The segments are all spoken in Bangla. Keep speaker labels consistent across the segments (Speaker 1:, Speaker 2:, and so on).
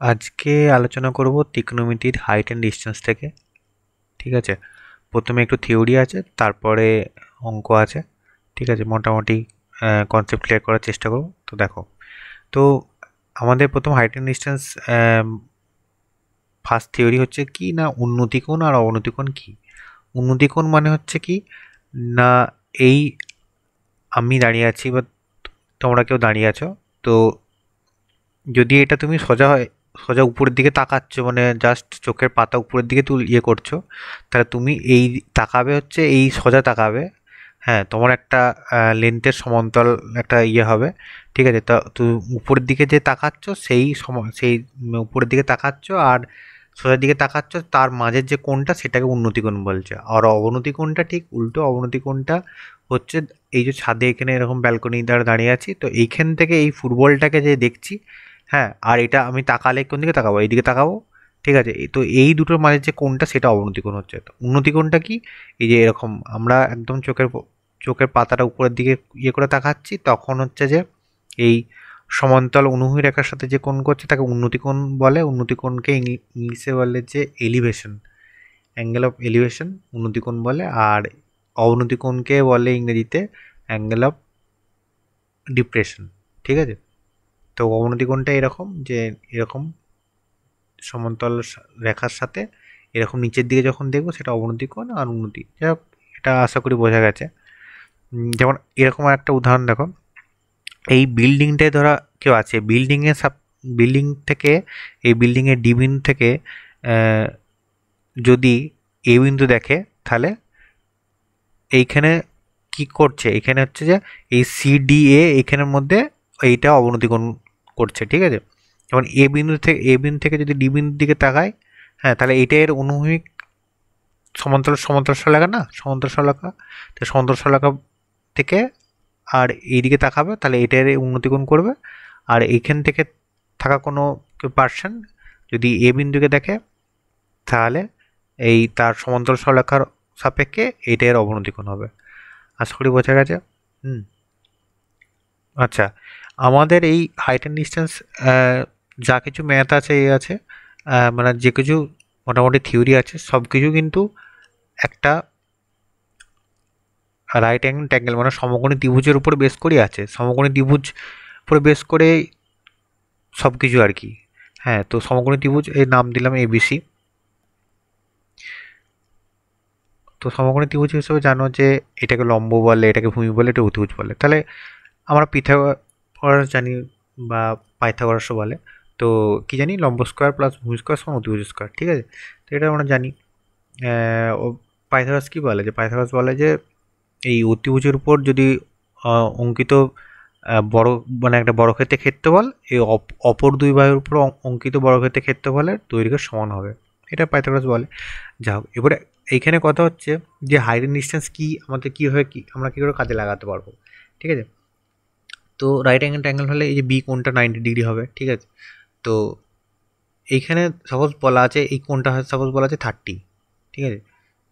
Speaker 1: আজকে আলোচনা করব ত্রিকোণমিতির হাইট অ্যান্ড ডিসটেন্স থেকে। ঠিক আছে, প্রথমে একটু থিওরি আছে, তারপরে অঙ্ক আছে। ঠিক আছে, মোটামুটি কনসেপ্ট ক্লিয়ার করার চেষ্টা করব। তো দেখো, তো আমাদের প্রথম height and distance first theory হচ্ছে কি না, উন্নতিকোণ আর অবনতিকোণ কি। উন্নতিকোণ মানে হচ্ছে কি না, এই আমি দাঁড়িয়ে আছি বা তোমরা কেউ দাঁড়িয়ে আছো, তো যদি এটা তুমি সোজা হয়, সোজা উপরের দিকে তাকাচ্ছ, মানে জাস্ট চোখের পাতা উপরের দিকে করছো, তাহলে তুমি এই তাকাবে হচ্ছে এই সোজা তাকাবে। হ্যাঁ, তোমার একটা লেন্থের সমান্তরাল একটা হবে। ঠিক আছে, তা তুমি উপরের দিকে যে তাকাচ্ছ সেই উপরের দিকে তাকাচ্ছ, আর সোজার দিকে তাকাচ্ছ, তার মাঝের যে কোণটা সেটাকে উন্নতি কোণ বলছে। আর অবনতি কোণটা ঠিক উল্টো। অবনতি কোণটা হচ্ছে এই যে ছাদে এখানে এরকম ব্যালকনি দ্বারা দাঁড়িয়ে আছি, তো এইখান থেকে এই ফুটবলটাকে যে দেখছি, হ্যাঁ, আর এটা আমি তাকালে কোন দিকে তাকাবো, এইদিকে তাকাবো। ঠিক আছে, তো এই দুটোর মাঝে যে কোণটা সেটা অবনতি কোণ হচ্ছে। তো উন্নতি কোণটা কি, এই যে এরকম আমরা একদম চোখের পাতাটা উপরের দিকে করে তাকাচ্ছি, তখন হচ্ছে যে এই সমান্তরাল অনুভূমি রেখার সাথে যে কোণ করছে তাকে উন্নতি কোণ বলে। উন্নতি কোণকে ইংলিশে বলে যে এলিভেশন, অ্যাঙ্গেল অফ এলিভেশন উন্নতি কোণ বলে। আর অবনতি কোণকে বলে ইংরেজিতে অ্যাঙ্গেল অফ ডিপ্রেশন। ঠিক আছে, তো অবনতি কোণটা এরকম যে এরকম সমান্তরাল রেখার সাথে এরকম নিচের দিকে যখন দেখবো সেটা অবনতি কোণ। আর উন্নতি, যাই হোক, এটা আশা করি বোঝা গেছে। যেমন এরকম একটা উদাহরণ দেখো, এই বিল্ডিংটায় ধরা কেউ আছে, বিল্ডিং থেকে, এই বিল্ডিংয়ের ডি বিন্দু থেকে আহ, যদি এ বিন্দু দেখে, তাহলে এইখানে কি করছে, এখানে হচ্ছে যে এই সিডিএ এখানের মধ্যে এইটা অবনতি কোণ করছে। ঠিক আছে, যেমন এ বিন্দু থেকে যদি ডি বিন্দুর দিকে তাকায়, হ্যাঁ, তাহলে এইটা এর অনুভূমিক সমান্তরাল সরলরেখা না, সমান্তরাল সরলরেখা। তো সমান্তরাল সরলরেখা থেকে আর এইদিকে তাকাবে, তাহলে এটার উন্নতি কোণ করবে। আর এইখান থেকে থাকা কোনো পার্সন যদি এ বিন্দুকে দেখে, তাহলে এই তার সমান্তরাল সরলরেখার সাপেক্ষে এইটার অবনতি কোণ হবে। আশা করি বোঝা গেছে। হুম, আচ্ছা, আমাদের এই হাইট অ্যান্ড ডিস্টেন্স যা কিছু ম্যাথ আছে, এই আছে, মানে যে কিছু মোটামুটি থিওরি আছে, সব কিছু কিন্তু একটা রাইট অ্যাঙ্গেল মানে সমকোণী ত্রিভুজের উপর বেস করে আছে। সমকোণী ত্রিভুজ উপরে বেস করে সব কিছু আর কি। হ্যাঁ, তো সমকোণী ত্রিভুজ এর নাম দিলাম এবিসি। তো সমকোণী ত্রিভুজ হিসেবে জানো যে এটাকে লম্ব বলে, এটাকে ভূমি বলে, এটা অতিভুজ বলে। তাহলে আমরা পিথাগোরাস জানি, বা পাইথাগোরাসও বলে। তো কি জানি, লম্ব স্কোয়ার প্লাস ভূমি স্কোয়ার সমান অতিভুজ স্কোয়ার। ঠিক আছে, তো এটা আমরা জানি। ও পাইথাগোরাস কি বলে, যে পাইথাগোরাস বলে যে এই অতিভুজের উপর যদি অঙ্কিত বড়, মানে একটা বর্গক্ষেত্রের ক্ষেত্রফল এই অপর দুই বাহুর উপর অঙ্কিত বর্গক্ষেত্রের ক্ষেত্রফলের দৈর্ঘ্যের সমান হবে, এটা পাইথাগোরাস বলে। যা হোক, এবারে এইখানে কথা হচ্ছে যে হাইট এন্ড ডিস্টেন্স কি, আমাদের কীভাবে কি আমরা কী করে কাজে লাগাতে পারবো। ঠিক আছে, তো রাইট অ্যাঙ্গেল হলে এই যে বি কোণটা 90 ডিগ্রি হবে। ঠিক আছে, তো এইখানে সাপোজ বলা আছে এই কোণটা সাপোজ বলা আছে 30। ঠিক আছে,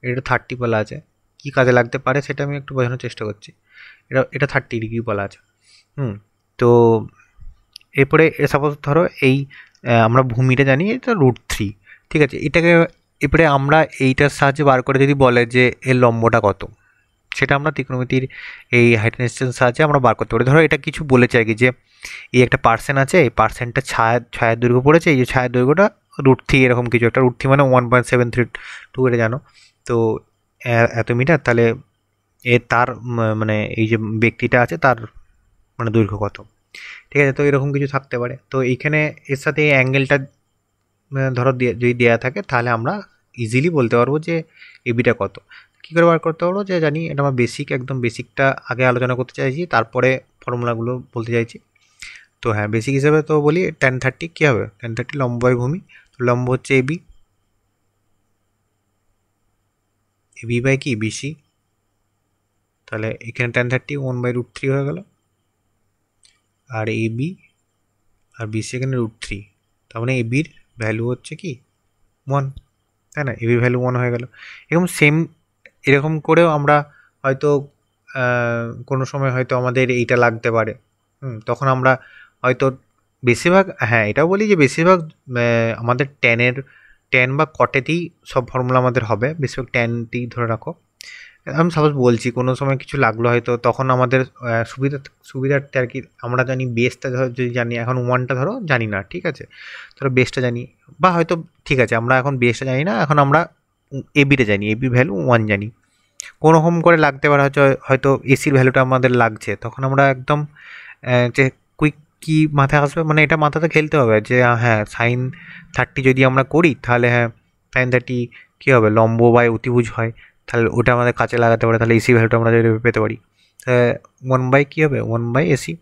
Speaker 1: এটা 30 বলা আছে। কি কাজে লাগতে পারে সেটা আমি একটু বোঝানোর চেষ্টা করছি। এটা এটা 30 ডিগ্রি বলা আছে। হুম, তো এরপরে সাপোজ ধরো এই আমরা ভূমিটা জানি এটা √3। ঠিক আছে, এটাকে এরপরে আমরা এইটার সাহায্যে বার করে যদি বলে যে এর লম্বটা কত, সেটা আমরা ত্রিকোণমিতির এই হাইট অ্যান্ড ডিসটেন্স সাহায্যে আমরা বার করতে পারি। ধরো এটা কিছু বলেছে আর কি, যে এই একটা পার্সেন্ট আছে, এই পার্সেন্টটা ছায়ের দৈর্ঘ্য পড়েছে, এই যে ছায়ের দৈর্ঘ্যটা √3, এরকম কিছু একটা। √3 মানে 1.732, এটা জানো। তো এত মিটার, তাহলে তার মানে এই যে ব্যক্তিটা আছে তার মানে দৈর্ঘ্য কত। ঠিক আছে, তো এরকম কিছু থাকতে পারে। তো এইখানে এর সাথে এই অ্যাঙ্গেলটা ধরো যদি দেওয়া থাকে, তাহলে আমরা ইজিলি বলতে পারবো যে এবিটা কত। কী করে বার করতে পারবো, যে জানি এটা আমার বেসিক, একদম বেসিকটা আগে আলোচনা করতে চাইছি, তারপরে ফর্মুলাগুলো বলতে চাইছি। তো হ্যাঁ, বেসিক হিসেবে তো বলি tan30 কী হবে, tan30 লম্ব বাই ভূমি। তো লম্ব হচ্ছে এবি, এবি বাই কি বিসি। তাহলে এখানে tan30 1/√3 হয়ে গেল, আর এবি আর বিসি এখানে √3। তার মানে এবির ভ্যালু হচ্ছে কি 1, তাই না, এবি ভ্যালু 1 হয়ে গেল। এরকম সেম, এরকম করেও আমরা হয়তো কোনো সময় হয়তো আমাদের এইটা লাগতে পারে। তখন আমরা হয়তো বেশিরভাগ, হ্যাঁ এটাও বলি যে বেশিরভাগ আমাদের ট্যান বা কটেতেই সব ফর্মুলা আমাদের হবে, বেশিরভাগ ট্যানতেই ধরে রাখো। আমি সাপোজ বলছি কোনো সময় কিছু লাগলো হয়তো, তখন আমাদের সুবিধার্থে আর কি, আমরা জানি বেসটা ধরো যদি জানি, এখন ওয়ানটা ধরো জানি না, ঠিক আছে, ধরো বেসটা জানি, বা হয়তো ঠিক আছে আমরা এখন বেসটা জানি না, এখন আমরা এবিটা জানি, এবি ভ্যালু ওয়ান জানি, কোনো রকম করে লাগতে পারে, হয়তো হয়তো এসির ভ্যালুটা আমাদের লাগছে, তখন আমরা একদম যে কুইক কি মাথায় আসবে, মানে এটা মাথাতে খেলতে হবে যে হ্যাঁ সাইন 30 যদি আমরা করি তাহলে হ্যাঁ সাইন 30 কী হবে, লম্ব বা অতিভুজ হয়, তাহলে ওটা আমাদের কাছে লাগাতে পারে, তাহলে এসি ভ্যালুটা আমরা যদি পেতে পারি, ওয়ান বাই কী হবে, ওয়ান বাই এসি।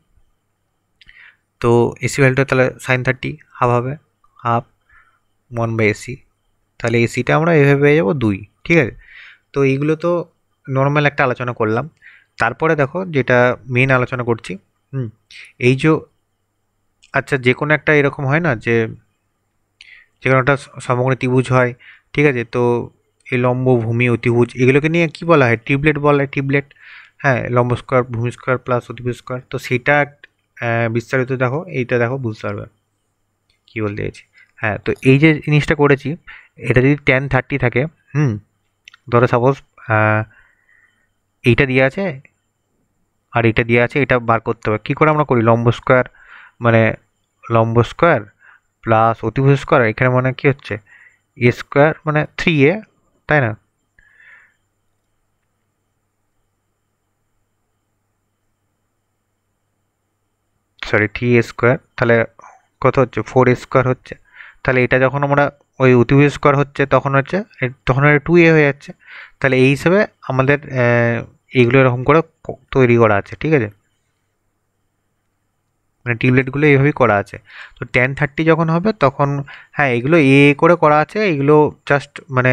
Speaker 1: তো এসি ভ্যালুটা তাহলে সাইন 30 হাফ হবে, হাফ ওয়ান বাই এসি, তাহলে এসিটা আমরা এভাবে পেয়ে যাবো 2, ঠিক আছে। তো এইগুলো তো নর্মাল একটা আলোচনা করলাম। তারপরে দেখো যেটা মেন আলোচনা করছি, এই যে আচ্ছা যে কোনো একটা এরকম হয় না যে যে কোনো একটা সমগ্র ত্রিভুজ হয়, ঠিক আছে, তো এই লম্ব ভূমি অতিভুজ এগুলোকে নিয়ে কি বলা হয়, ট্রিপলেট বলা হয়, ট্রিপলেট। হ্যাঁ লম্ব স্কোয়ার ভূমি স্কোয়ার প্লাস অতিভুজ স্কোয়ার, তো সেটা বিস্তারিত দেখো, এইটা দেখো বুঝতে পারবে কী বলতে চাইছি। হ্যাঁ তো এই যে জিনিসটা করেছি, এটা যদি tan 30 থাকে, ধরো সাপোজ এইটা দিয়ে আছে আর এটা দিয়ে আছে, এটা বার করতে হবে, কী করে আমরা করি, লম্ব স্কোয়ার মানে লম্ব স্কোয়ার প্লাস অতিভুজ স্কোয়ার, এখানে মানে কি হচ্ছে এ স্কোয়ার মানে 3a, তাই না, সরি 3a স্কোয়ার, তাহলে কত হচ্ছে 4a স্কোয়ার হচ্ছে, তাহলে এটা যখন আমরা ওই অতিভুজ স্কোয়ার হচ্ছে তখন হচ্ছে তখন এটা 2a হয়ে যাচ্ছে, তাহলে এই হিসেবে আমাদের এইগুলো এরকম করে তৈরি করা আছে, ঠিক আছে, মানে টিউবলেটগুলো এইভাবেই করা আছে। তো tan 30 যখন হবে তখন হ্যাঁ এগুলো করে করা আছে, এগুলো জাস্ট মানে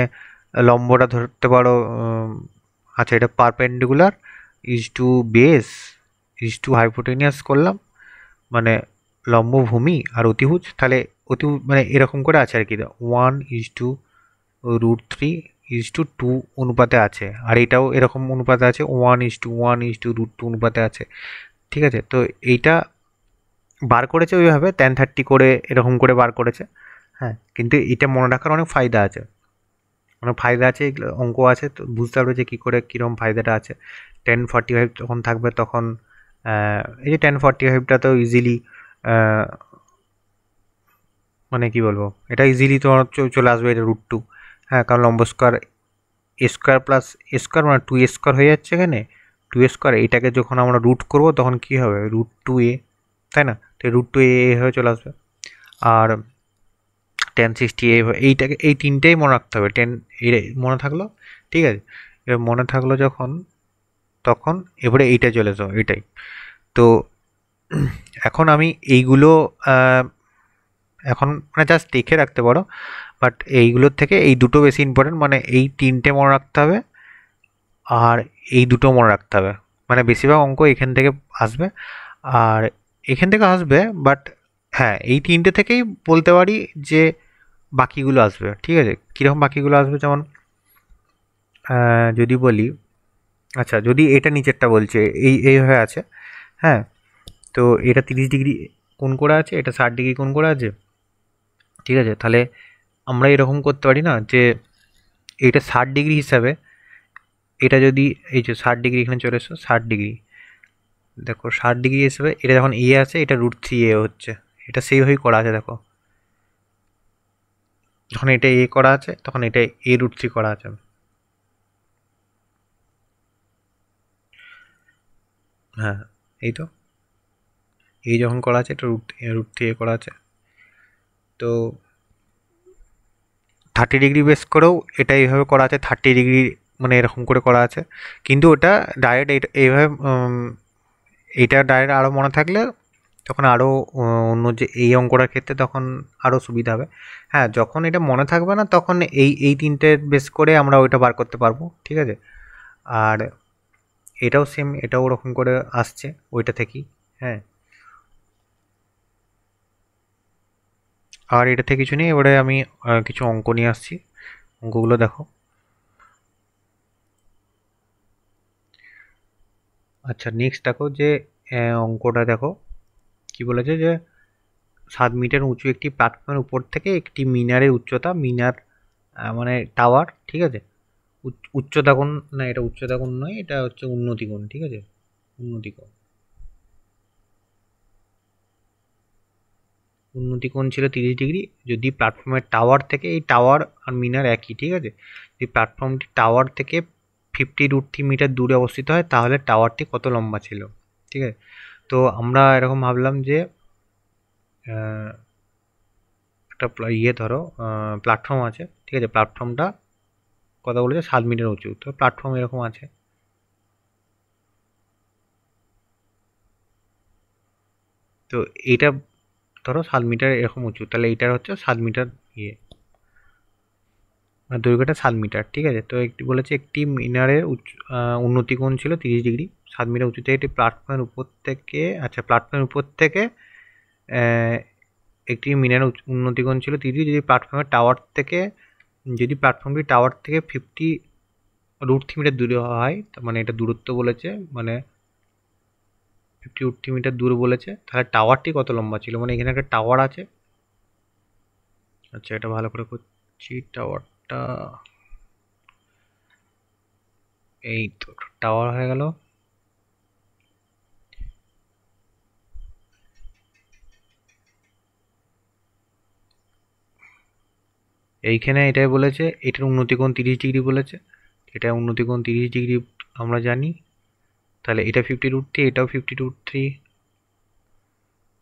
Speaker 1: লম্বটা ধরতে পারো, আচ্ছা এটা perpendicular is to base is to hypotenuse করলাম, মানে লম্ব ভূমি আর অতিভুজ, তাহলে অতিভুজ মানে এরকম করে আছে আর কি, 1/√3 টু অনুপাতে আছে, আর এটাও এরকম অনুপাতে আছে, 1/1/√2 অনুপাতে আছে, ঠিক আছে। তো এইটা বার করেছে ওইভাবে tan 30 করে এরকম করে বার করেছে, হ্যাঁ কিন্তু এটা মনে রাখার অনেক ফায়দা আছে, অনেক ফায়দা আছে, এগুলো অঙ্ক আছে, তো বুঝতে পারবে যে কী করে কীরকম ফায়দাটা আছে। 1045 যখন থাকবে তখন এই যে 1045টা তো ইজিলি মানে কি বলবো, এটা ইজিলি তোমার চলে আসবে, এটা √2, হ্যাঁ কারণ লম্ব স্কোয়ার এ স্কোয়ার প্লাস এ স্কোয়ার মানে 2a স্কোয়ার হয়ে যাচ্ছে এখানে, 2a স্কোয়ার এটাকে যখন আমরা রুট করবো তখন কী হবে, √2a, তাই না, তো √2a হয়ে চলে আসবে। আর 1060 এইটাকে এই তিনটেই মনে রাখতে হবে, মনে থাকলো, ঠিক আছে, এবার মনে থাকলো যখন তখন এবারে এইটা চলে যাও এটাই। তো এখন আমি এইগুলো এখন মানে জাস্ট দেখে রাখতে পারো, বাট এইগুলোর থেকে এই দুটো বেশি ইম্পর্টেন্ট, মানে এই তিনটে মনে রাখতে হবে আর এই দুটো মনে রাখতে হবে, মানে বেশিরভাগ অঙ্ক এখান থেকে আসবে, আর এখান থেকে আসবে, বাট হ্যাঁ এই তিনটে থেকেই বলতে পারি যে বাকিগুলো আসবে, ঠিক আছে, কীরকম বাকিগুলো আসবে, যেমন যদি বলি, আচ্ছা যদি এটা নিচেরটা বলছে এইভাবে আছে, হ্যাঁ তো এটা 30 ডিগ্রি কোণ করে আছে, এটা 60 ডিগ্রি কোণ করে আছে, ঠিক আছে, তাহলে আমরা এরকম করতে পারি না যে এটা 60 ডিগ্রি হিসাবে, এটা যদি এই যে 60 ডিগ্রি এখানে চলে এসো, 60 ডিগ্রি দেখো 60 ডিগ্রি হিসাবে এটা যখন আছে, এটা √3a হচ্ছে, এটা সেইভাবেই করা আছে, দেখো যখন এটা করা আছে তখন এটা a√3 করা আছে, হ্যাঁ এই তো এই যখন করা আছে এটা √3a করা আছে, তো 30 ডিগ্রি বেস করেও এটা এইভাবে করা আছে, 30 ডিগ্রি মানে এরকম করে করা আছে, কিন্তু ওটা ডাইরেক্ট এইভাবে এইটা ডাইরেক্ট আরও মনে থাকলে তখন আরও অন্য যে এই অঙ্কটার ক্ষেত্রে তখন আরও সুবিধা হবে। হ্যাঁ যখন এটা মনে থাকবে না তখন এই তিনটে বেস করে আমরা ওইটা বার করতে পারবো, ঠিক আছে। আর এটাও সেম, এটাও ওরকম করে আসছে ওইটা থেকেই, হ্যাঁ আর এটা থেকে কিছু নেই, এবারে আমি কিছু অঙ্ক নিয়ে আসছি, অঙ্কগুলো দেখো। আচ্ছা নেক্সট দেখো যে অঙ্কটা দেখো কি বলেছে যে 7 মিটার উঁচু একটি প্ল্যাটফর্মের উপর থেকে একটি মিনারের উচ্চতা, মিনার মানে টাওয়ার, ঠিক আছে? উচ্চতা কোণ না, এটা উচ্চতা কোণ নয়, এটা হচ্ছে উন্নতি কোণ, ঠিক আছে? উন্নতি কোণ, উন্নতি কোণ ছিল 30 ডিগ্রি যদি প্ল্যাটফর্মের টাওয়ার থেকে, এই টাওয়ার আর মিনার একই, ঠিক আছে? যদি প্ল্যাটফর্মটি টাওয়ার থেকে 50√3 মিটার দূরে অবস্থিত হয় তাহলে টাওয়ারটি কত লম্বা ছিল, ঠিক আছে? তো আমরা এরকম ভাবলাম যে একটা ধরো প্ল্যাটফর্ম আছে, ঠিক আছে? প্ল্যাটফর্মটা কথা বলেছে 7 মিটার উঁচু, তো প্ল্যাটফর্ম এরকম আছে, তো এইটা ধরো 7 মিটার এরকম উঁচু, তাহলে এইটার হচ্ছে 7 মিটার ইয়ে মানে দৈর্ঘ্যটা 7 মিটার, ঠিক আছে? তো একটি বলেছে একটি মিনারের উন্নতি কোণ ছিল 30 ডিগ্রি, 7 মিটার উঁচুতে একটি প্ল্যাটফর্মের উপর থেকে, আচ্ছা প্ল্যাটফর্মের উপর থেকে একটি মিনারের উন্নতি কোণ ছিল 30 যদি প্ল্যাটফর্মের টাওয়ার থেকে, যদি প্ল্যাটফর্মটি টাওয়ার থেকে 50√3 মিটার দূরে হয়, মানে এটা দূরত্ব বলেছে, মানে 50√3 মিটার দূরে বলেছে, তাহলে টাওয়ারটি কত লম্বা ছিল, মানে এখানে একটা টাওয়ার আছে। আচ্ছা এটা ভালো করে করছি, টাওয়ারটা এই তো টাওয়ার হয়ে গেল। এইখানে এটাই বলেছে এটার উন্নতি কোণ 30 ডিগ্রি বলেছে, এটা উন্নতি কোণ 30 ডিগ্রি আমরা জানি, তাহলে এটা 50√3, এটাও 50√3,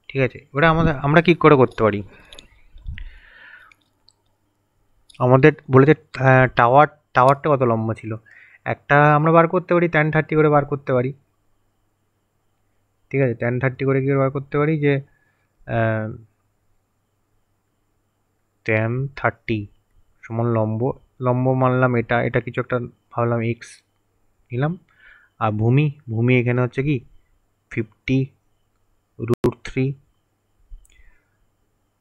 Speaker 1: ঠিক আছে? এবারে আমরা কি করে করতে পারি, আমাদের বলেছে টাওয়ারটা কত লম্বা ছিল, একটা আমরা বার করতে পারি tan30 করে বার করতে পারি, ঠিক আছে? tan30 করে কি বার করতে পারি যে tan30 সমান লম্ব মানলাম, এটা কিছু একটা ভাবলাম এক্স নিলাম, আর ভূমি এখানে হচ্ছে কি 50√3,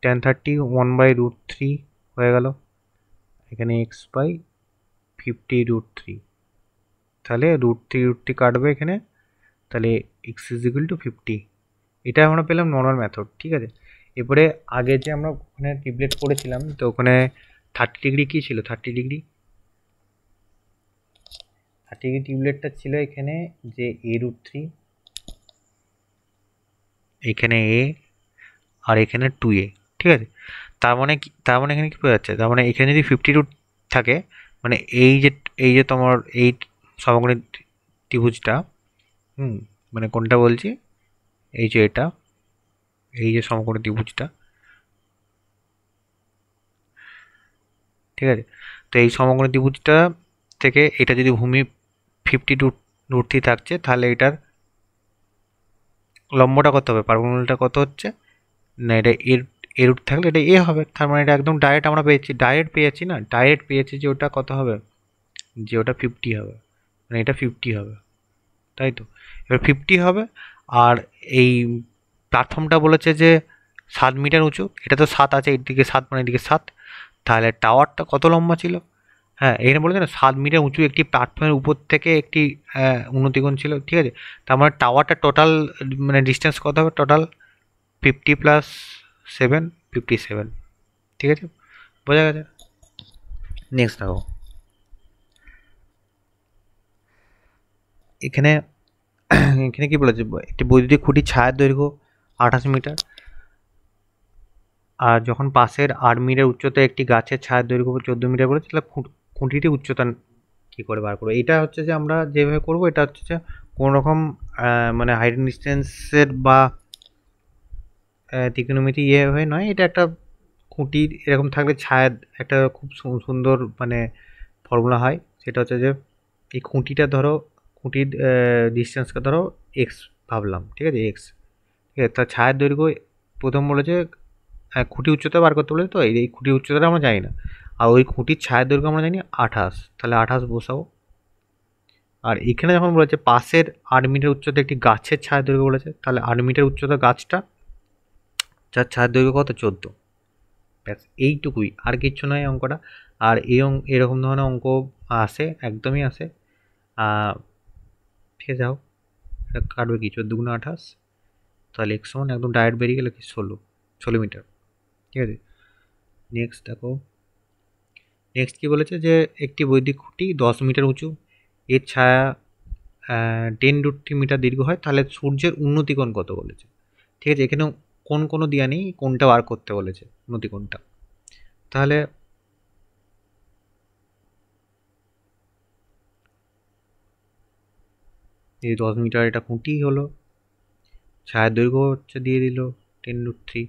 Speaker 1: tan30 1/√3 হয়ে গেল, এখানে এক্স বাই 50√3, তাহলে √3 কাটবে এখানে, তাহলে এক্স ইজ ইকুয়াল টু 50। এটা আমরা পেলাম নর্মাল মেথড, ঠিক আছে? এরপরে আগে যে আমরা ওখানে টিবলেট করেছিলাম, তো ওখানে 30 ডিগ্রি কী ছিল, 30 ডিগ্রি টিবলেটটা ছিল এখানে যে a√3, এখানে এ আর এখানে 2a, ঠিক আছে? তার মানে এখানে কি বোঝা যাচ্ছে, তার মানে এখানে যদি 50 থাকে, মানে এই যে তোমার এই সমকোণী ত্রিভুজটা, মানে কোনটা বলছি, এই যে এটা, এই যে সমকোণী ত্রিভুজটা, ঠিক আছে? তো এই সমকোণী ত্রিভুজটা থেকে এটা যদি ভূমি 50√3 থাকছে, তাহলে এটার লম্বটা কত হবে, পারপেন্ডিকুলারটা কত হচ্ছে, না এটা এর রুট থাকলে এটা এ হবে, তার মানে এটা একদম ডাইরেক্ট আমরা পেয়েছি না, ডাইরেক্ট পেয়েছি যে ওটা কত হবে, যে ওটা 50 হবে, মানে এটা 50 হবে, তাই তো? এবার 50 হবে, আর এই প্ল্যাটফর্মটা বলেছে যে 7 মিটার উঁচু, এটা তো 7 আছে, এদিকে 7 মানে এদিকে 7, তাহলে টাওয়ারটা কত লম্বা ছিল, হ্যাঁ এখানে বলেছে না 7 মিটার উঁচু একটি প্ল্যাটফর্মের উপর থেকে একটি উন্নতিকোণ ছিল, ঠিক আছে? তার মানে টাওয়ারটা টোটাল মানে ডিস্টেন্স কত হবে, টোটাল 50 প্লাস 7, 57, ঠিক আছে? বোঝা গেছে? নেক্সট দেখো, এখানে এখানে কি বলেছে, একটি বৈদ্যুতিক খুঁটির ছায়ার দৈর্ঘ্য 28 মিটার, আর যখন পাশের 8 মিটার উচ্চতায় একটি গাছের ছায়ার দৈর্ঘ্য 14 মিটার বলেছে, তাহলে খুঁটিটির উচ্চতা কী করে বার করবো, এটা হচ্ছে যে আমরা যেভাবে করবো, এটা হচ্ছে যে কোনো রকম মানে হাইট ডিস্টেন্সের বা ত্রিকোণমিতি হয়ে নয়, এটা একটা খুঁটির এরকম থাকলে ছায়ার একটা খুব সুন্দর মানে ফর্মুলা হয়, সেটা হচ্ছে যে এই খুঁটিটা ধরো, খুঁটির ডিস্টেন্সকে ধরো এক্স ভাবলাম, ঠিক আছে? এক্স, ঠিক আছে? তার ছায়ার দৈর্ঘ্য প্রথম বলেছে খুঁটি উচ্চতা বার করতে বলেছে, তো এই খুঁটির উচ্চতাটা আমরা জানি না, আর ওই খুঁটির ছায়ার দৈর্ঘ্য আমরা জানি 28, তাহলে 28 বসাবো, আর এখানে যখন বলেছে পাশের 8 মিটার উচ্চতা একটি গাছের ছায়ার দৈর্ঘ্য বলেছে, তাহলে 8 মিটার উচ্চতা গাছটা, যার ছায়ার দৈর্ঘ্য কত 14, ব্যাস এইটুকুই, আর কিচ্ছু নয় অঙ্কটা। আর এরকম ধরনের অঙ্ক আসে, একদমই আসে, ঠিক আছে? যাও এটা কাটবে কি, 14 × 28, তাহলে এক্স সমান একদম ডাইরেক্ট বেরিয়ে গেলে কি 16, 16 মিটার। ঠিক আছে, নেক্সট দেখো, নেক্সট কী বলেছে যে একটি বৈদ্যুতিক খুঁটি 10 মিটার উঁচু, এর ছায়া 10√3 মিটার দীর্ঘ হয়, তাহলে সূর্যের উন্নতিকোণ কত বলেছে। ঠিক আছে, এখানে কোনো দেওয়া নেই, কোনটা বার করতে বলেছে উন্নতিকোণটা। তাহলে এই 10 মিটার এটা খুঁটি হলো, ছায়ার দৈর্ঘ্য হচ্ছে দিয়ে দিল 10√3।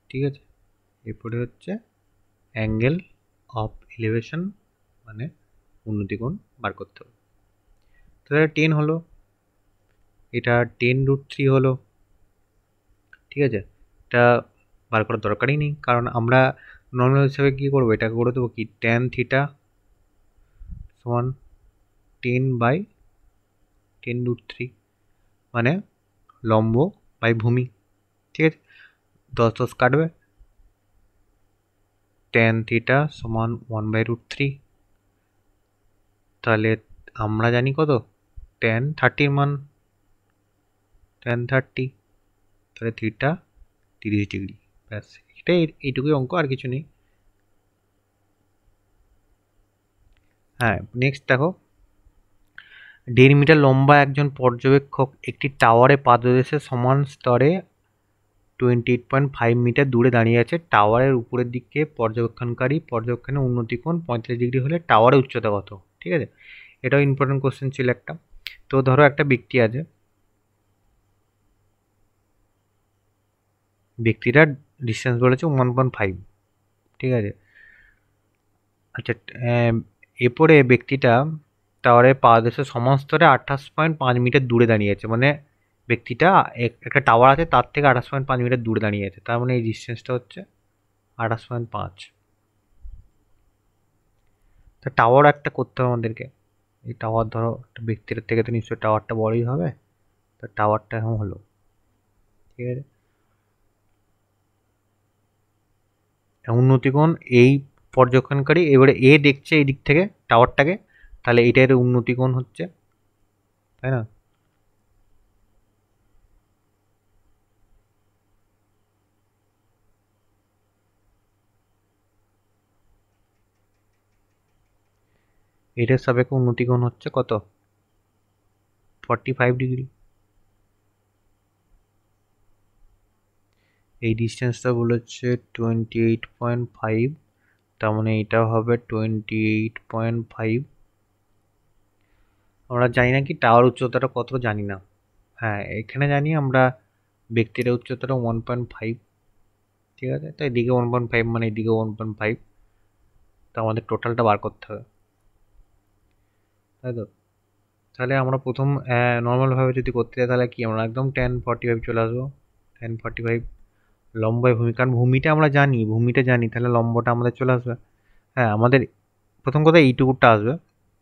Speaker 1: ঠিক আছে, এরপরে হচ্ছে অ্যাঙ্গেল অফ এলিভেশন মানে উন্নতিকোণ বার করতে হবে। তাহলে 10 হলো, এটা 10√3 হলো। ঠিক আছে, এটা বার করার দরকারই নেই, কারণ আমরা নর্মাল হিসাবে কী করবো, এটাকে করে দেবো কি tan থিটা সমান 10/10√3 মানে লম্ব বাই ভূমি। ঠিক আছে, 10 কাটবে, tan থিটা সমান 1/√3। তাহলে আমরা জানি কত, tan 30 মান, tan 30, তাহলে থিটা 30 ডিগ্রি। ব্যাস, এটাই, এইটুকুই অঙ্ক, আর কিছু নেই। হ্যাঁ, নেক্সট দেখো, 1.5 মিটার লম্বা একজন পর্যবেক্ষক একটি টাওয়ারে পাদদেশে সমান স্তরে 28.5 মিটার দূরে দাঁড়িয়ে আছে। টাওয়ারের উপরের দিকে পর্যবেক্ষণের উন্নতিকোণ 45 ডিগ্রি হলে টাওয়ারের উচ্চতা কত। ঠিক আছে, এটাও ইম্পর্টেন্ট কোশ্চেন ছিল একটা। তো ধরো একটা ব্যক্তি আছে, ব্যক্তিটার ডিস্টেন্স বলেছে 1.5। ঠিক আছে, আচ্ছা, এরপরে ব্যক্তিটা টাওয়ারের পাদদেশে সমান স্তরে 28.5 মিটার দূরে দাঁড়িয়ে আছে, মানে ব্যক্তিটা একটা টাওয়ার আছে তার থেকে 28.5 মিটার দূরে দাঁড়িয়ে আছে, তার মানে এই ডিস্টেন্সটা হচ্ছে 28.5। তা টাওয়ার একটা করতে হবে আমাদেরকে। এই টাওয়ার ধরো একটা ব্যক্তির থেকে তো নিশ্চয়ই টাওয়ারটা বড়ই হবে, তো টাওয়ারটা এখন হলো। ঠিক আছে, উন্নতিকোণ এই পর্যবেক্ষণকারী এবারে এ দেখছে এই দিক থেকে টাওয়ারটাকে, তাহলে এটার উন্নতিকোণ হচ্ছে, তাই না। এটার সাপেক্ষে উন্নতিকোণ হচ্ছে কত, 45 ডিগ্রি। এই ডিস্টেন্সটা বলেছে 28.5, তার মানে এটা হবে 28.5। আমরা জানি না কি টাওয়ার উচ্চতাটা কত, জানি না। হ্যাঁ, এখানে জানি আমরা ব্যক্তির উচ্চতাটা 1.5। ঠিক আছে, তাই এদিকে 1.5 মানে এদিকে 1.5, তো আমাদের টোটালটা বার করতে হবে, তাই তো। তাহলে আমরা প্রথম নর্মালভাবে যদি করতে যাই তাহলে কি আমরা একদম 1045 চলে আসবো। 1045 লম্বায় ভূমি, কারণ ভূমিটা আমরা জানি, ভূমিটা জানি, তাহলে লম্বটা আমাদের চলে আসবে। হ্যাঁ, আমাদের প্রথম কথা এইটুকুটা আসবে,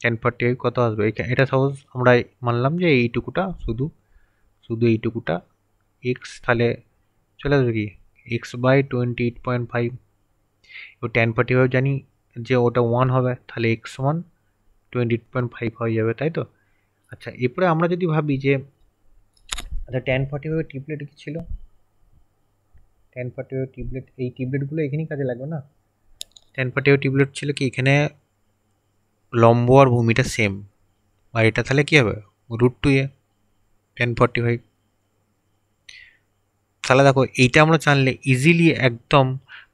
Speaker 1: 1045 কত আসবে, এটা সাপোজ আমরা মানলাম যে এইটুকুটা, শুধু শুধু এইটুকুটা এক্স, তাহলে চলে আসবে কি x/28.5। এবার 1045 জানি যে ওটা 1 হবে, তাহলে x সমান 28.5 হয়ে যাবে, তাই তো। আচ্ছা, এরপরে আমরা যদি ভাবি যে আচ্ছা 1045 টিপলেট কি ছিল, 1045 টিপলেট, এই টিপলেটগুলো এখানেই কাজে লাগবে না। 1045 টিপলেট ছিল কি এখানে লম্ব আর ভূমিটা সেম, আর এটা তাহলে কী হবে √2a 1045। তাহলে দেখো এইটা আমরা জানলে ইজিলি একদম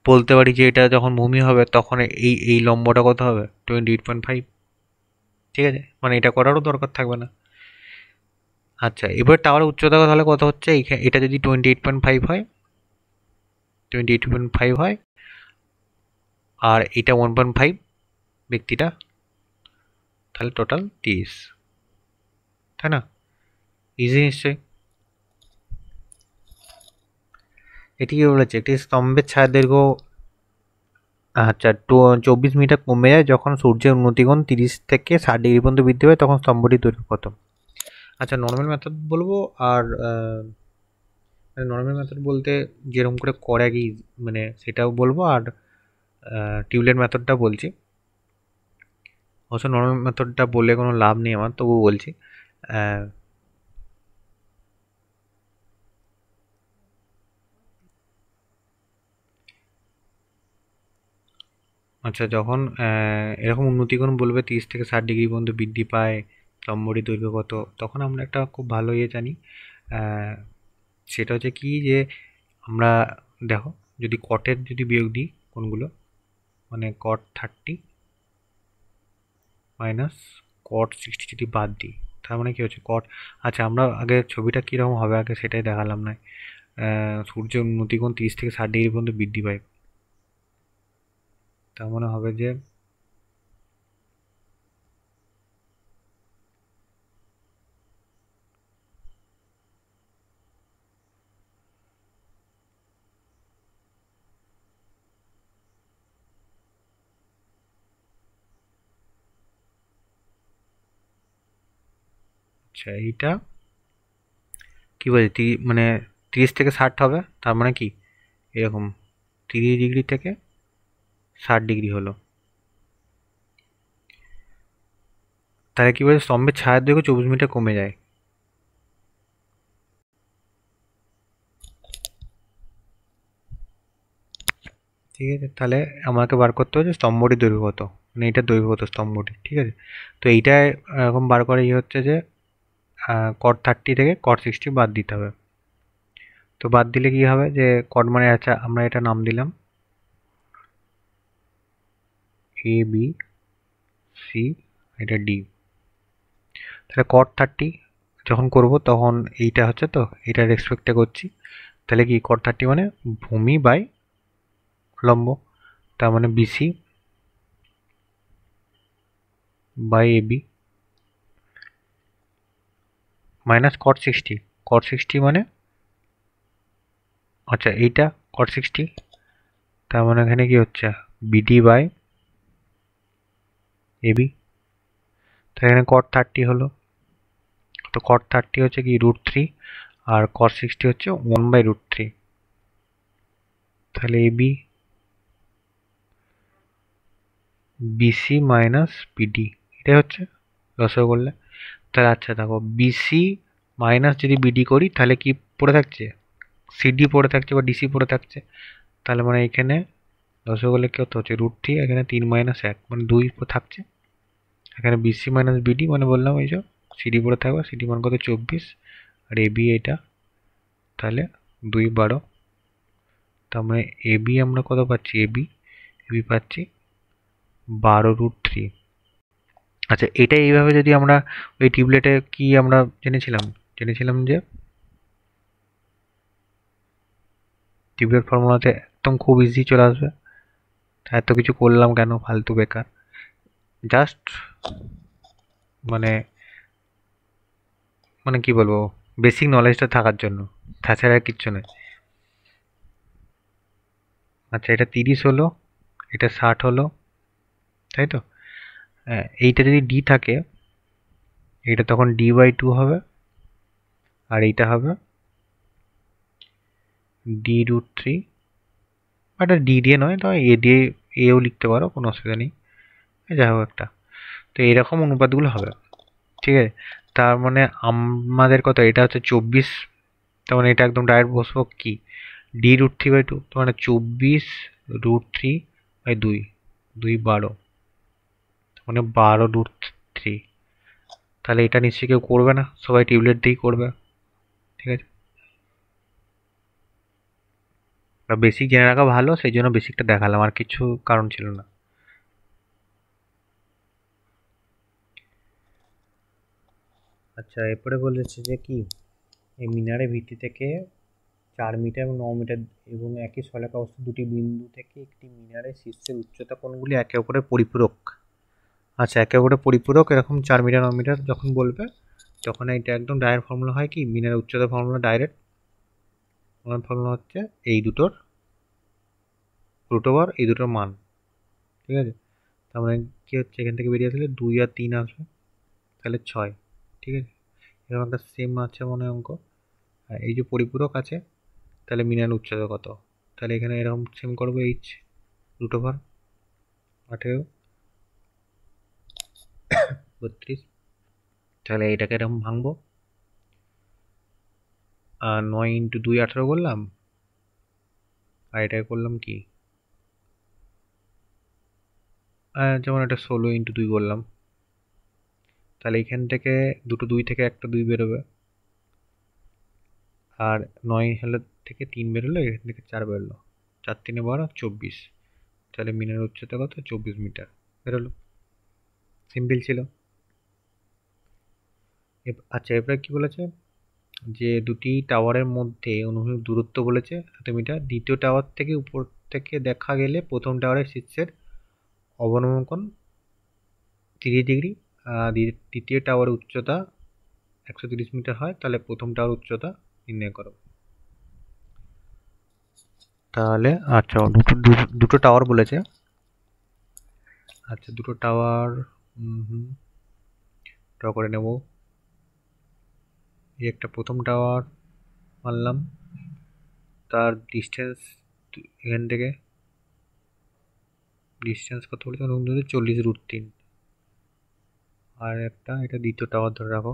Speaker 1: বলতে পারি যে এটা যখন ভূমি হবে তখন এই এই লম্বটা কত হবে 28.5। ঠিক আছে, মানে এটা করারও দরকার থাকবে না। আচ্ছা, এবার টাওয়ারের উচ্চতা তাহলে কত হচ্ছে, এটা যদি 28.5 হয়, 28.5 হয়, আর এটা 1.5 ব্যক্তিটা, তাহলে টোটাল 30, তাই না। ইজি নিশ্চয়ই। এটি কি বলেছে, একটি স্তম্ভের ছায়া দৈর্ঘ্য 24 মিটার কমে যায় যখন সূর্যের উন্নতিকোণ 30 থেকে 60 ডিগ্রি পর্যন্ত বৃদ্ধি পায়, তখন স্তম্ভটির দৈর্ঘ্য কত। আচ্ছা, নর্মাল মেথড বলবো, আর নর্মাল মেথড বলতে যেরকম করে কি মানে সেটাও বলবো, আর টিউবলাইট মেথডটা বলছি। অবশ্য নর্মাল মেথডটা বলে কোনো লাভ নেই আমার, তবু বলছি। আচ্ছা, যখন এরকম উন্নতিকোণ বলবে 30 থেকে 60 ডিগ্রি পর্যন্ত বৃদ্ধি পায় লম্বটির দৈর্ঘ্য কত, তখন আমরা একটা খুব ভালো জানি। আহ, সেটা হচ্ছে কি যে আমরা দেখো, যদি কটের যদি বিয়োগ দিই কোণগুলো, মানে cot 30 মাইনাস cot 60 যদি বাদ দিই, তার মানে কি হচ্ছে কট। আচ্ছা, আমরা আগে ছবিটা কীরকম হবে আগে সেটাই দেখালাম না। সূর্যের উন্নতিকোণ 30 থেকে 60 ডিগ্রি পর্যন্ত বৃদ্ধি পায়, তার মানে হবে যে আচ্ছা এইটা কি বলছে, মানে 30 থেকে 60 হবে, তার মানে কি এরকম 30 ডিগ্রি থেকে 60 ডিগ্রি হলো। তাহলে কি বলছে, স্তম্ভের ছায়ার দৈর্ঘ্য 24 মিটার কমে যায়। ঠিক আছে, তাহলে আমাকে বার করতে হচ্ছে স্তম্ভটির দৈর্ঘ্য কত, মানে এইটার দৈর্ঘ্য কত স্তম্ভটি। ঠিক আছে, তো এইটায় এরকম বার করে হচ্ছে যে cot 30 থেকে cot 60 বাদ দিতে হবে। তো বাদ দিলে কি হবে যে কট মানে, আচ্ছা আমরা এটা নাম দিলাম এ বি সি, এটা ডি। তাহলে cot 30 যখন করব তখন এইটা হচ্ছে, তো এইটার রেসপেক্টে করছি। তাহলে কি cot 30 মানে ভূমি বাই লম্ব, তার মানে BC by AB minus cot 60 মানে, আচ্ছা এইটা cot 60, তার মানে এখানে কি হচ্ছে বিডি বাই এবি। তাহলে এখানে cot 30 হলো, তো cot 30 হচ্ছে কি √3, আর cot 60 হচ্ছে 1/√3। তাহলে এবি বিসি মাইনাস বিডি, এটাই হচ্ছে লসাগু করলে। তাহলে আচ্ছা দেখো, বিসি মাইনাস যদি বিডি করি তাহলে কি পড়ে থাকছে, সিডি পড়ে থাকছে বা ডিসি পড়ে থাকছে। তাহলে মানে এখানে লসাগু করলে কত হচ্ছে √3, এখানে 3 - 1 মানে 2 থাকছে। এখানে বিসি মাইনাস বিডি মানে বললাম এই যে সিডি পড়ে থাকবে, সিডি মান কত 24, আর এবি এটা, তাহলে 2 × 12। তার মানে এবি আমরা কত পাচ্ছি, এবি এবি পাচ্ছি 12√3। আচ্ছা, এটা এইভাবে যদি আমরা ওই টিউবলেটে কি আমরা জেনেছিলাম যে টিউবলেট ফর্মুলাতে একদম খুব ইজি চলে আসবে। এত কিছু করলাম কেন, ফালতু বেকার, জাস্ট মানে মানে কি বলবো, বেসিক নলেজটা থাকার জন্য, তাছাড়া আর কিচ্ছু নয়। আচ্ছা, এটা 30 হলো, এটা 60 হলো, তাই তো। হ্যাঁ, এইটা যদি ডি থাকে, এটা তখন D/2 হবে, আর এইটা হবে D√3। এটা ডি দিয়ে নয়, তো এ দিয়ে এও লিখতে পারো, কোনো অসুবিধা নেই, যাই হোক একটা। তো এরকম অনুপাতগুলো হবে। ঠিক আছে, তার মানে আমাদের কত, এটা হচ্ছে 24, তার মানে এটা একদম ডাইরেক্ট বসবো কি D√3/2, তার মানে 24√3/2, 2 12, মানে 12√3। তাহলে এটা নিশ্চয়ই কেউ করবে না, সবাই টিউবলেট দিয়েই করবে। ঠিক আছে, বেসিক জেনে রাখা ভালো, সেই জন্য বেসিকটা দেখালাম, আর কিছু কারণ ছিল না। আচ্ছা, এরপরে বলেছে যে কি, এই মিনারের ভিত্তি থেকে 4 মিটার এবং 9 মিটার এবং একই সলেখা অবস্থা দুটি বিন্দু থেকে একটি মিনারের শীর্ষের উচ্চতা কোণগুলি একে অপরের পরিপূরক। আচ্ছা, একে অপরের পরিপূরক এরকম 4 মিটার 9 মিটার যখন বলবে, তখন এটা একদম ডাইরেক্ট ফর্মুলা হয় কি, মিনারের উচ্চতা ফর্মুলা ডাইরেক্ট ফর্মুলা হচ্ছে এই দুটোর √, এই দুটোর মান। ঠিক আছে, তার মানে কি হচ্ছে, এখান থেকে বেরিয়ে আসলে 2 আর 3 আসবে, তাহলে 6। ঠিক আছে, এরকম একটা সেম আছে মনে হয় অঙ্ক। আর এই যে পরিপূরক আছে, তাহলে মিনারের উচ্চতা কত, তাহলে এখানে এরকম সেম করবো, √18 32। তাহলে এটাকে এরকম ভাঙবো, 9 × 2 18 করলাম, আর এটাকে করলাম কি যেমন এটা 16 × 2 করলাম, তাহলে এখান থেকে দুটো 2 থেকে একটা 2 বেরোবে, আর 9 হলে থেকে 3 বেরোলো, এখান থেকে 4 বেরোলো, 4 3 12 24, তাহলে মিনারের উচ্চতা কত? 24 মিটার বেরোলো। সিম্পল ছিল। আচ্ছা, এবারে কি বলেছে যে দুটি টাওয়ারের মধ্যে অনুভূমিক দূরত্ব বলেছে এত মিটার। দ্বিতীয় টাওয়ার থেকে উপর থেকে দেখা গেলে প্রথম টাওয়ারের শীর্ষের অবনমন কোণ 30 ডিগ্রি, দ্বিতীয় টাওয়ারের উচ্চতা 130 মিটার হয়, তাহলে প্রথম টাওয়ার উচ্চতা নির্ণয় করো। তাহলে আচ্ছা, দুটো টাওয়ার বলেছে। আচ্ছা, দুটো টাওয়ার ড্র করে নেব। এই একটা প্রথম টাওয়ার মানলাম, তার ডিস্টেন্স এখান থেকে ডিস্টেন্স কত বলেছে? 40√3। আর একটা এটা দ্বিতীয় টাওয়ার ধরে রাখো।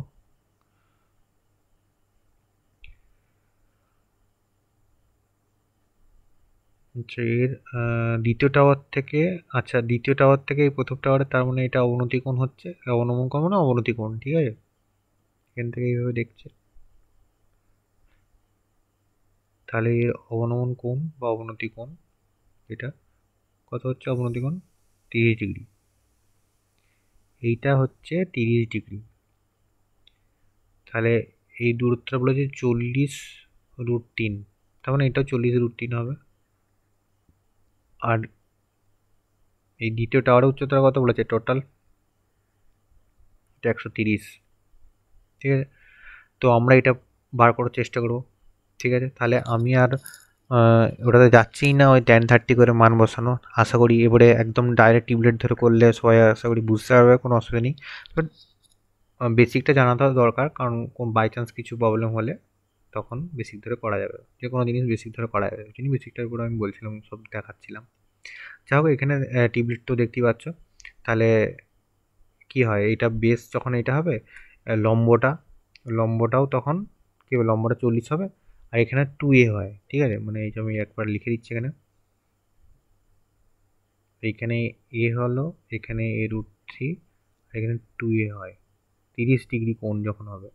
Speaker 1: আচ্ছা, এর দ্বিতীয় টাওয়ার থেকে, আচ্ছা দ্বিতীয় টাওয়ার থেকে এই প্রথম টাওয়ারে, তার মানে এটা অবনতি কোণ হচ্ছে, অবনমন কোণ মানে অবনতি কোণ, ঠিক আছে? এখান থেকে এইভাবে দেখছে, তাহলে এর অবনমন কোণ বা অবনতি কোণ এটা কত হচ্ছে? অবনতি কোণ 30 ডিগ্রি। এইটা হচ্ছে 30 ডিগ্রি। তাহলে এই দূরত্বটা বলেছে 40√3, তার মানে এটাও 40√3 হবে। আর এই দ্বিতীয় টাওয়ারের উচ্চতা কত বলেছে? টোটাল 130, ঠিক আছে? তো আমরা এটা বার করার চেষ্টা করব, ঠিক আছে? তাহলে আমি আর ওটাতে যাচ্ছিই না ওই tan30 করে মান বসানো। আশা করি এবারে একদম ডাইরেক্ট টিউবলেট ধরে করলে সবাই আশা করি বুঝতে পারবে, কোনো অসুবিধা নেই। বাট বেসিকটা জানাটা দরকার, কারণ কোন বাই চান্স কিছু প্রবলেম হলে তখন বেসিক ধরে করা যাবে। যে কোনো জিনিস বেসিক ধরে করা যাবে, যিনি বেসিকটার উপরে আমি বলছিলাম, সব দেখাচ্ছিলাম। যাই হোক, এখানে টিউবলেট তো দেখতেই পাচ্ছ। তাহলে কি হয়, এটা বেস যখন এটা হবে, লম্বটাও তখন কি হবে? লম্বটা 40 হবে, আর এখানে 2a হয়, ঠিক আছে? মানে এই যে আমি একবার লিখে দিচ্ছি এখানে, এইখানে এ হলো, এখানে a√3, এখানে 2a হয়। 30 ডিগ্রি কোণ যখন হবে,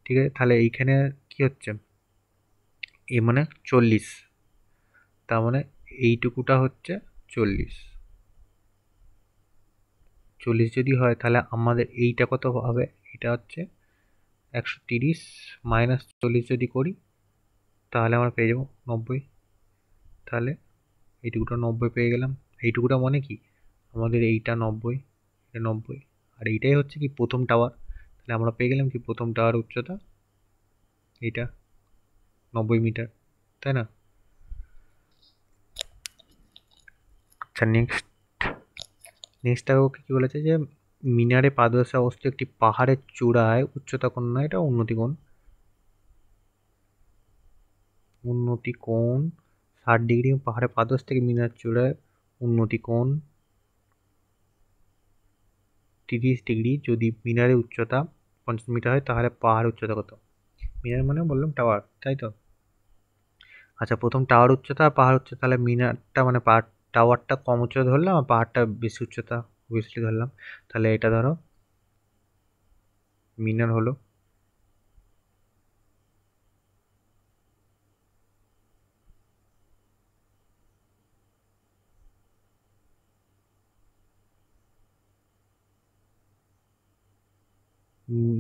Speaker 1: ঠিক আছে? তাহলে এইখানে কি হচ্ছে? এ মানে 40, তার মানে এইটুকুটা হচ্ছে 40। 40 যদি হয়, তাহলে আমাদের এইটা কত হবে? এটা হচ্ছে 130 মাইনাস 40 যদি করি, তাহলে আমরা পেয়ে যাবো 90। তাহলে এইটুকুটা 90 পেয়ে গেলাম। এইটুকুটা মানে কি? আমাদের এইটা 90, এটা 90, আর এইটাই হচ্ছে কি প্রথম টাওয়ার। তাহলে আমরা পেয়ে গেলাম কি প্রথম টাওয়ার উচ্চতা এইটা 90 মিটার, তাই না? আচ্ছা, নেক্সটটা ওকে কি বলেছে যে মিনারে পাদদেশে অবস্থিত একটি পাহাড়ের চূড়ায় উচ্চতা কোণ নয়, এটা উন্নতি কোণ। উন্নতি কোণ 60 ডিগ্রি, পাহাড়ের পাদদেশ থেকে মিনার চূড়ায় উন্নতি কোণ 30 ডিগ্রি। যদি মিনারের উচ্চতা 50 মিটার হয়, তাহলে পাহাড়ের উচ্চতা কত? মিনার মানে বললাম টাওয়ার, তাই তো? আচ্ছা, প্রথম টাওয়ার উচ্চতা আর পাহাড় উচ্চতা, তাহলে মিনারটা মানে টাওয়ারটা কম উচ্চতা ধরলাম, আর পাহাড়টা বেশি উচ্চতা অবভিয়াসলি ধরলাম। তাহলে এটা ধরো মিনার হলো,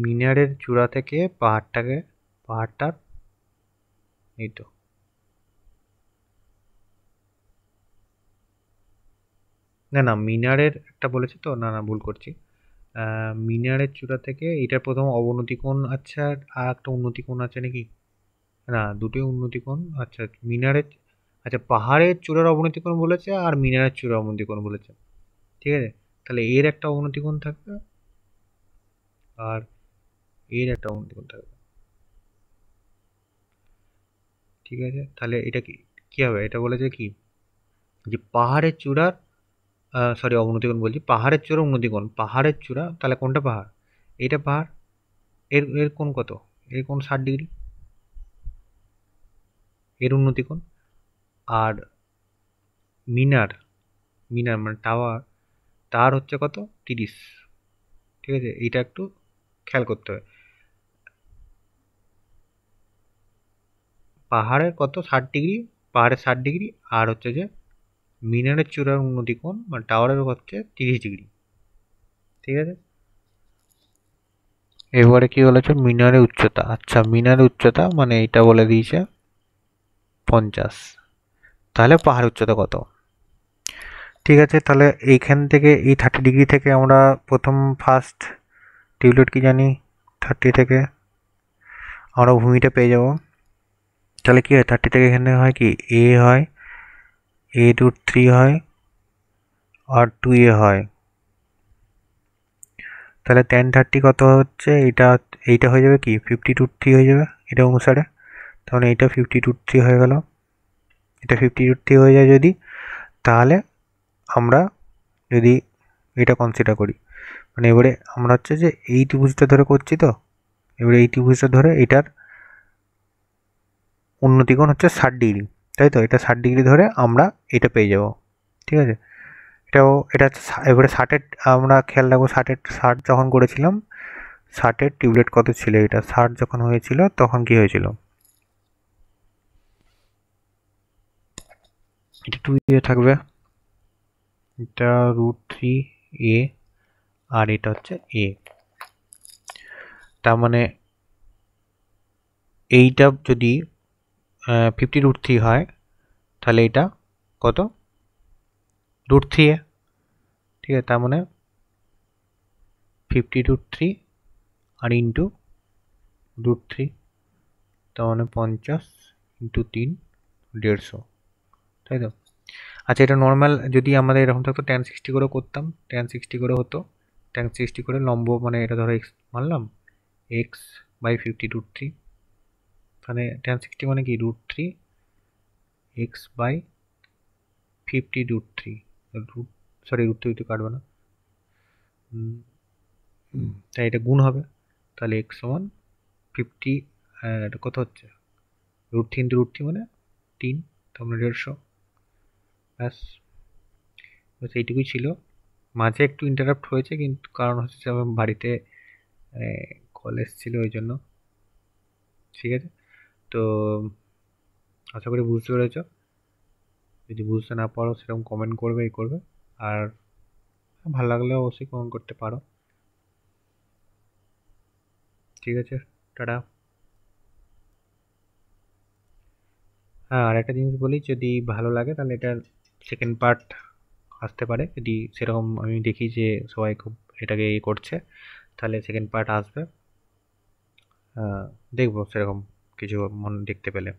Speaker 1: মিনারের চূড়া থেকে পাহাড়টার এই তো, না না মিনারের একটা বলেছে তো, না না ভুল করছি। মিনারের চূড়া থেকে এটার প্রথম অবনতি কোণ, আচ্ছা আর একটা উন্নতি কোণ আছে নাকি? না, দুটোই উন্নতি কোণ। আচ্ছা মিনারের, আচ্ছা পাহাড়ের চূড়ার অবনতি কোণ বলেছে আর মিনারের চূড়ার অবনতি কোণ বলেছে, ঠিক আছে? তাহলে এর একটা অবনতি কোণ থাকবে আর এর একটা অবনতি কোণ থাকবে, ঠিক আছে? তাহলে এটা কি কি হবে? এটা বলেছে কি যে পাহাড়ের চূড়ার, সরি অবনতি কোণ বলছি, পাহাড়ের চূড়া উন্নতি কোণ, পাহাড়ের চূড়া, তাহলে কোনটা পাহাড়? এইটা পাহাড়। এর এর কোণ কত? এর কোণ 60 ডিগ্রি, এর উন্নতি কোণ। আর মিনার, মিনার মানে টাওয়ার, তার হচ্ছে কত 30। ঠিক আছে, এইটা একটু খেয়াল করতে হবে। পাহাড়ের কত 60 ডিগ্রি, পাহাড়ের 60 ডিগ্রি, আর হচ্ছে যে মিনারের চূড়ার উন্নতি কোণ মানে টাওয়ারের হচ্ছে 30 ডিগ্রি। ঠিক আছে, এবারে কি বলেছে মিনারের উচ্চতা। আচ্ছা, মিনারের উচ্চতা মানে এটা বলে দিয়েছে 50। তাহলে পাহাড়ের উচ্চতা কত? ঠিক আছে, তাহলে এইখান থেকে এই 30 ডিগ্রি থেকে আমরা প্রথম ফার্স্ট টিউবলাইট কি জানি, 30 থেকে আমরা ভূমিটা পেয়ে যাব। তাহলে কি হয়, 30 থেকে এখানে হয় কি এ হয়, a√3 হয়, আর 2a হয়। তাহলে tan 30 কত হচ্ছে, এইটা হয়ে যাবে কি 50√3 হয়ে যাবে এটা অনুসারে। তাহলে এইটা 50√3 হয়ে গেল, এটা 50√3 হয়ে যায় যদি, তাহলে আমরা যদি এটা কনসিডার করি, মানে এবারে আমরা হচ্ছে যে এই ত্রিভুজটা ধরে করছি, তো এবারে এই ত্রিভুজটা ধরে এটার উন্নতিকোণ হচ্ছে 60 ডিগ্রি, তাই তো? এটা 60 ডিগ্রি ধরে আমরা এটা পেয়ে যাব। ঠিক আছে, এটা হচ্ছে এবারে 60-এর আমরা খেয়াল রাখবো, 60 যখন করেছিলাম, 60-এর টিউবলাইট কত ছিল, এটা 60 যখন হয়েছিল তখন কি হয়েছিল, এটা 2a থাকবে, এটা √3a, আর এটা হচ্ছে a। তার মানে এইটা যদি 50√3 হয়, তাহলে এটা কত √3a। ঠিক আছে, তার মানে 50√3 আর ইন্টু √3, তার মানে 50 ইন্টু 3 150, তাই তো? আচ্ছা, এটা নর্মাল যদি আমাদের এরকম থাকতো tan 60 করে করতাম, tan 60 করে হতো, tan 60 করে লম্ব মানে এটা ধরো এক্স মানলাম, x/50√3, মানে tan 60 মানে কি √3 x/50√3, সরি √3 কাটবে না, তাই এটা গুণ হবে, তাহলে x সমান 50, এটা কত হচ্ছে √3 ইন্টু √3 মানে 3, তার মানে 150। ব্যাস, বাস এইটুকুই ছিল। মাঝে একটু ইন্টারাপ্ট হয়েছে, কিন্তু কারণ হচ্ছে আমার বাড়িতে কল এসেছিলো ওই জন্য। ঠিক আছে, তো আশা করি বুঝতে পেরেছ। যদি বুঝতে না পারো সেরকম কমেন্ট করবে, এই করবে, আর ভালো লাগলে অবশ্যই কমেন্ট করতে পারো। ঠিক আছে, টাটা। হ্যাঁ, আর একটা জিনিস বলি, যদি ভালো লাগে তাহলে এটার সেকেন্ড পার্ট আসতে পারে, যদি সেরকম আমি দেখি যে সবাই খুব এটাকে করছে, তাহলে সেকেন্ড পার্ট আসবে। দেখবো সেরকম কিছু মন দেখতে পেলে।